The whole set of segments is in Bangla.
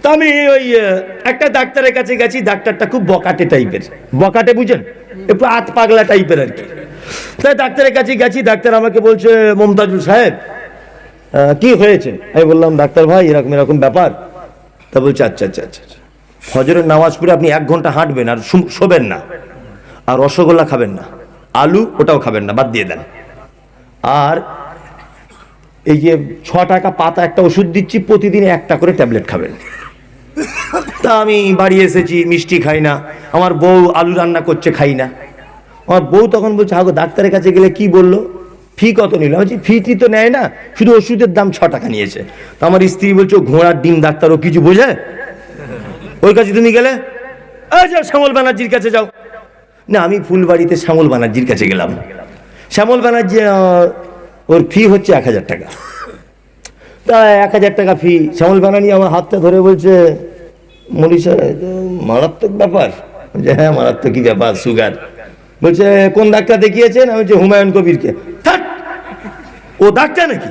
তা আমি ওই একটা ডাক্তারের কাছে গেছি, ডাক্তারটা খুব বকাটে টাইপের, বকাটে বুঝেন, একটু আত পাগলা টাইপের আর কি। তাই ডাক্তারের কাছে গেছি, ডাক্তার আমাকে বলছে মমতাজুল সাহেব কি হয়েছে? আমি বললাম ডাক্তার ভাই এরকম এরকম ব্যাপার। তা বলছে আচ্ছা আচ্ছা আচ্ছা, ফজরের নামাজ পড়ে আপনি 1 ঘন্টা হাঁটবেন আর শোবেন না, আর রসগোল্লা খাবেন না, আলু ওটাও খাবেন না, বাদ দিয়ে দেন, আর এই যে 6 টাকা পাতা একটা ওষুধ দিচ্ছি, প্রতিদিন 1টা করে ট্যাবলেট খাবেন। তা আমি বাড়ি এসেছি, মিষ্টি খাই না, আমার বউ আলু রান্না করছে খাই না। আমার বউ তখন বলছে আগো ডাক্তারের কাছে গেলে কি বললো, ফি কত নিল? আমি বলছি ফি টি তো নেয় না, শুধু ওষুধের দাম 6 টাকা নিয়েছে। তো আমার স্ত্রী বলছে ঘোড়ার ডিম ডাক্তার, ও কিছু বোঝে? ওই কাছে তুমি গেলে যাও শ্যামল ব্যানার্জির কাছে যাও। না আমি ফুলবাড়িতে শ্যামল ব্যানার্জির কাছে গেলাম। শ্যামল ব্যানার্জি ওর ফি হচ্ছে 1000 টাকা। তা 1000 টাকা ফি। শ্যামল ব্যানার্জি আমার হাতটা ধরে বলছে মনীষা মারাত্মক ব্যাপার। বলছে হ্যাঁ মারাত্মক কি ব্যাপার, সুগার। বলছে কোন ডাক্তার দেখিয়েছেন? আমি বলছি হুমায়ুন কবিরকে। থাক, ও ডাক্তার নাকি?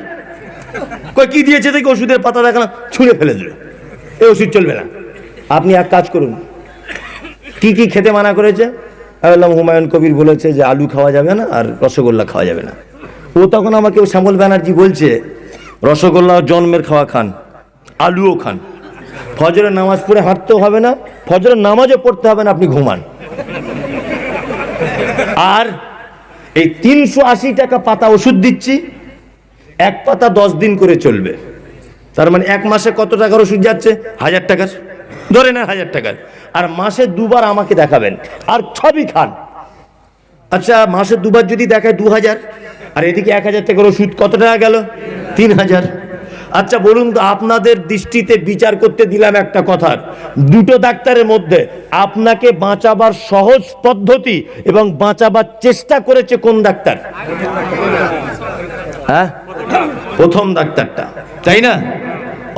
কই কি দিয়েছে দেখি, ওষুধের পাতা দেখালাম, ছুঁড়ে ফেলে দিল, এই ওষুধ চলবে না। আপনি এক কাজ করুন, কি কি খেতে মানা করেছে? আমি বললাম হুমায়ুন কবির বলেছে যে আলু খাওয়া যাবে না আর রসগোল্লা খাওয়া যাবে না। ও তখন আমাকে শ্যামল ব্যানার্জি বলছে রসগোল্লা জন্মের খাওয়া খান, আলুও খান, ফজরের নামাজ পড়ে হাঁটতেও হবে না, ফজরের নামাজও পড়তে হবে না, আপনি ঘুমান। আর এই 380 টাকা পাতা ওষুধ দিচ্ছি, 1 পাতা 10 দিন করে চলবে। তার মানে 1 মাসে কত টাকার ওষুধ যাচ্ছে? 1000 টাকার, ধরে না 1000 টাকার। আর মাসে 2 বার আমাকে দেখাবেন আর সবই খান। আচ্ছা মাসে 2 বার যদি দেখায় 2000, আর এদিকে 1000 টাকার ওষুধ, কত টাকা গেল? 3000। আচ্ছা বলুন তো, আপনাদের দৃষ্টিতে বিচার করতে দিলাম একটা কথার, দুটো ডাক্তারের মধ্যে আপনাকে বাঁচাবার সহজ পদ্ধতি এবং বাঁচাবার চেষ্টা করেছে কোন ডাক্তার? হ্যাঁ, প্রথম ডাক্তারটা, তাই না?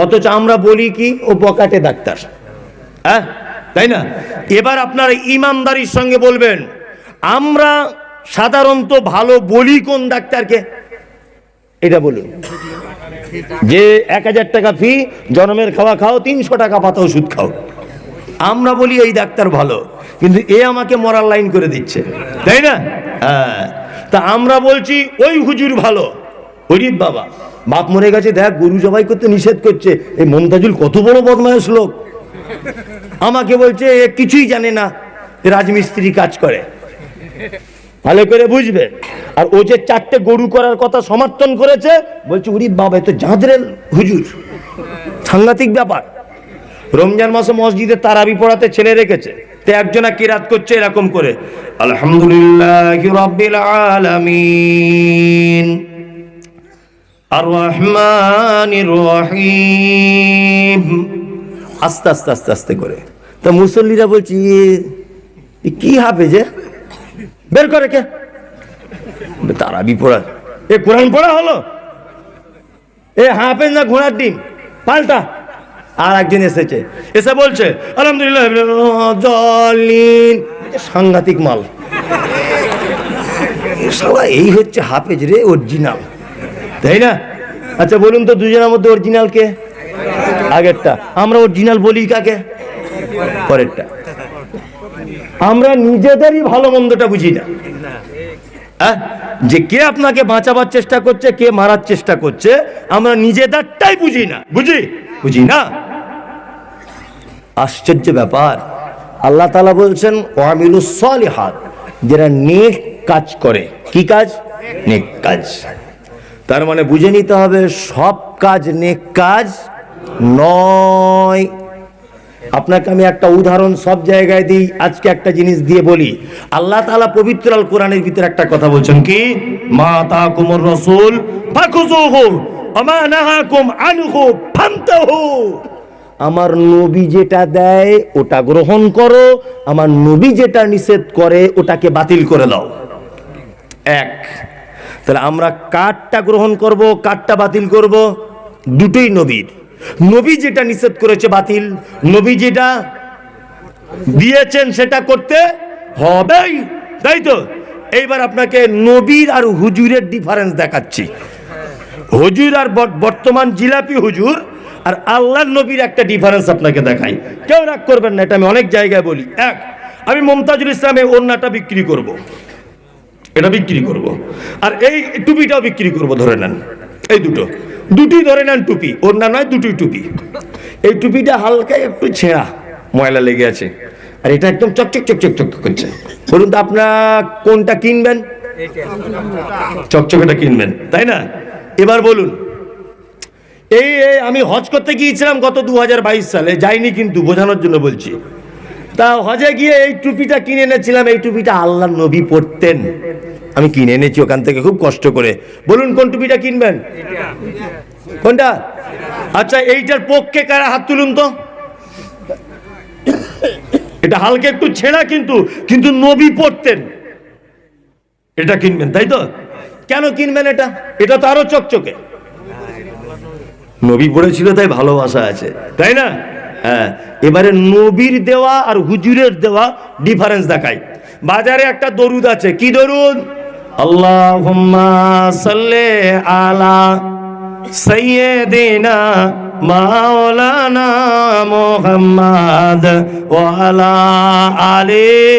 অথচ আমরা বলি কি ও বকাটে ডাক্তার, হ্যাঁ তাই না? এবার আপনারা ইমানদারির সঙ্গে বলবেন আমরা সাধারণত ভালো বলি কোন ডাক্তারকে, এটা বলুন। যে 1000 টাকা ফি, জন্মের খাওয়া খাও, 300 টাকা পাতা ওষুধ খাও, আমরা বলি এই ডাক্তার ভালো, কিন্তু এ আমাকে মরার লাইন করে দিচ্ছে, তাই না? হ্যাঁ, তা আমরা বলছি ওই হুজুর ভালো। ওরে বাবা, বাপ মরে গেছে, দেখ গরু জবাই করতে নিষেধ করছে। এই মমতাজুল কত বড় বদমাইশ লোক, আমাকে বলছে এ কিছুই জানে না, রাজমিস্ত্রি কাজ করে। ভালো করে বুঝবে। আর ও যে 4টে গরু করার কথা সমর্থন করেছে, বলছে উরি বাবা এ তো জাদরেল হুজুর, সাংঘাতিক ব্যাপার। রমজান মাসে মসজিদে তারাবি পড়াতে ছেলে রেখেছে, তো একজনা কিরাত করছে এরকম করে, আলহামদুলিল্লাহি রাব্বিল আলামিন আর রহমানির রহিম, আস্তে আস্তে আস্তে আস্তে করে। তো মুসল্লিরা বলছি কি হাফেজে, বের করে কে? তারাবি পড়া, এ কোরআন পড়া হলো? এ হাফেজ না ঘোড়ার ডিম, পাল্টা। আর একজন এসেছে, এসে বলছে আলহামদুলিল্লাহ জলিন, সাংঘাতিক মাল। সবাই এই হচ্ছে হাফেজ রে, অরিজিনাল, তাই না? আচ্ছা বলুন তো, দুজনের মধ্যে অরিজিনাল কে? আগেরটা। আমরা অরিজিনাল বলি কাকে? পরেরটা। আমরা নিজেদেরই ভালো মন্দটা বুঝি না, যে কে আপনাকে বাঁচাবার চেষ্টা করছে, কে মারার চেষ্টা করছে, আমরা নিজেদেরটাই বুঝি না, বুঝি না। আশ্চর্য ব্যাপার। আল্লাহ তাআলা বলছেন ওয়ামিলুস সলিহাত, যারা নেক কাজ করে। কি কাজ? নেক কাজ। তার মানে বুঝে নিতে হবে সব কাজ নেক কাজ নয়। আপনাকে আমি একটা উদাহরণ সব জায়গায় দিই, আজকে একটা জিনিস দিয়ে বলি। আল্লাহ তাআলা পবিত্র আল কোরআনের ভিতরে একটা কথা বলছেন, কি? মা তাকুমুর রাসূল ফাখুযুহু ওয়া মা নাহাকুম আনহু ফান্তাহু। আমার নবী যেটা দেয় ওটা গ্রহণ করো, আমার নবী যেটা নিষেধ করে ওটাকে বাতিল করে দাও। এক, তাহলে আমরা কারটা গ্রহণ করব, কারটা বাতিল করব? দুটোই নবীর। নবী যেটা নিষেধ করেছে বাতিল, নবী যেটা দিয়েছেন সেটা করতে হবেই, তাই তো? এইবার আপনাকে নবীর আর হুজুরের ডিফারেন্স দেখাচ্ছি। হুজুর আর বর্তমান জিলাপি হুজুর আর আল্লাহর নবীর একটা ডিফারেন্স আপনাকে দেখাই, কেউ রাগ করবেন না, এটা আমি অনেক জায়গায় বলি। এক, আমি মুমতাজুল ইসলামের ওড়নাটা বিক্রি করব, এটা বিক্রি করব, আর এই টুপিটাও বিক্রি করব, ধরে নেন এই দুটি ধরে নেন টুপি, ওড়না নয়, দুটোই টুপি। এই টুপিটা হালকা একটু ছেঁড়া, ময়লা লেগে আছে, আর এটা একদম চকচক চকচক চকচক করছে। বলুন তো আপনার কোনটা কিনবেন? চকচকেটা কিনবেন, তাই না? এবার বলুন, এই আমি হজ করতে গিয়েছিলাম গত 2022 সালে, যাইনি কিন্তু, বোঝানোর জন্য বলছি। তা হজে গিয়ে এই টুপিটা কিনে এনেছিলাম, এই টুপিটা আল্লাহর নবী পরতেন, আমি কিনে এনেছি ওখান থেকে খুব কষ্ট করে। বলুন কোন টুপিটা কিনবেন? কোনটা? আচ্ছা, এইটার পক্ষে কারা হাত তুলুন তো। এটা হালকা একটু ছেঁড়া, কিন্তু নবী পরতেন, এটা কিনবেন, তাই তো? কেন কিনবেন এটা? এটা তো আরো চকচকে, নবী পড়েছিল তাই ভালোবাসা আছে, তাই না? হ্যাঁ, এবারে নবীর দেওয়া আর হুজুরের দেওয়া ডিফারেন্স দেখাই। বাজারে একটা দরুদ আছে, কি দরুদ? আল্লাহুম্মা সাল্লি আলা সাইয়্যিদিনা মাওলানা মুহাম্মাদ ওয়া আলা আলি